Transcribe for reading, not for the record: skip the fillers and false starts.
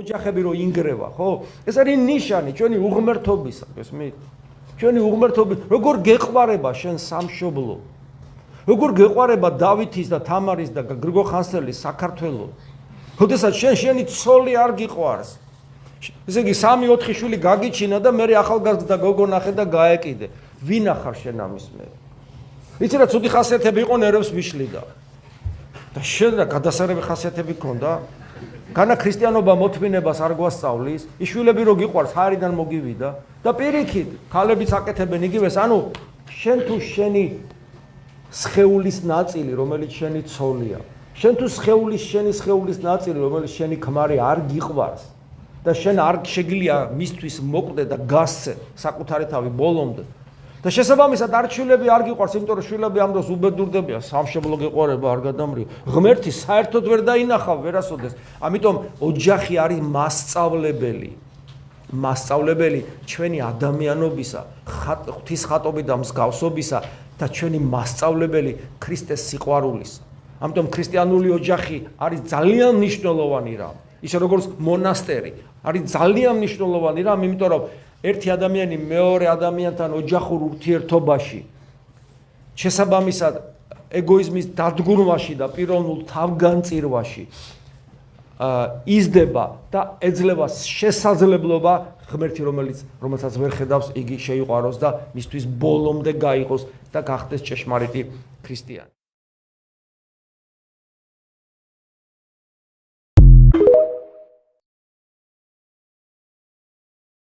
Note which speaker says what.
Speaker 1: ოჯახები რო ინგრევა, ხო? ეს არის ნიშანი ჩვენი უღმერთობისა, გესმით? ჩვენი უღმერთობის, როგორ გეყვარება შენ სამშობლო? როგორ გეყვარება დავითის და თამარის და გრიგოლ ხანძთელის საქართველო? როდესაც შენი ცოლი არ გიყვარს. ესე იგი 3-4 შვილი გაგიჩინა და მე ახალგაზრდა გოგო ნახე და გაეკიდე. ვინ ახარ შენ ამის მე? იცი რა ცუდი ხასიათები იყო ნერვებს მიშლიდა. და შენ რა გადასარევი ხასიათები ქონდა? განა ქრისტიანობა მოთმინებას არ გვასწავლის, იშვილები რო გიყვარს, ჰარიდან მოგივიდა და პირიქით, ქალებიც აკეთებენ იგივეს, ანუ შენ თუ შენი სხეულის ნაწილი, რომელიც შენი ცოლია, შენ თუ შენი სხეულის ნაწილი, რომელიც შენი ქმარი არ გიყვარს და შენ არ შეგიძლია მისთვის მოკვდე და გასცე საკუთარი თავი ბოლომდე. და შესაბამისად არ შვილები არ გიყვარს, იმიტომ რომ შვილები ამ დროს უბედურდებიან, სამშობლო გეყვარება არ გადამრიო. ღმერთი საერთოდ ვერ დაინახავ ვერასოდეს. ამიტომ ოჯახი არის მასწავლებელი ჩვენი ადამიანობისა, ღვთის ხატობით და მსგავსობისა და ჩვენი მასწავლებელი ქრისტეს სიყვარულისა. ამიტომ ქრისტიანული ოჯახი არის ძალიან მნიშვნელოვანი რამ. ისე როგორც მონასტერი არის ძალიან მნიშვნელოვანი რამ, იმიტომ რომ ერთი ადამიანი მეორე ადამიანთან ოჯახურ ურთიერთობაში შესაბამისად ეგოიზმის დადგურვაში და პიროვნულ თავგანწირვაში იზრდება და ეძლევა შესაძლებლობა ღმერთი რომელსაც ვერ ხედავს იგი შეიყვაროს და მისთვის ბოლომდე გაიყოს და გახდეს ჭეშმარიტი ქრისტიანი.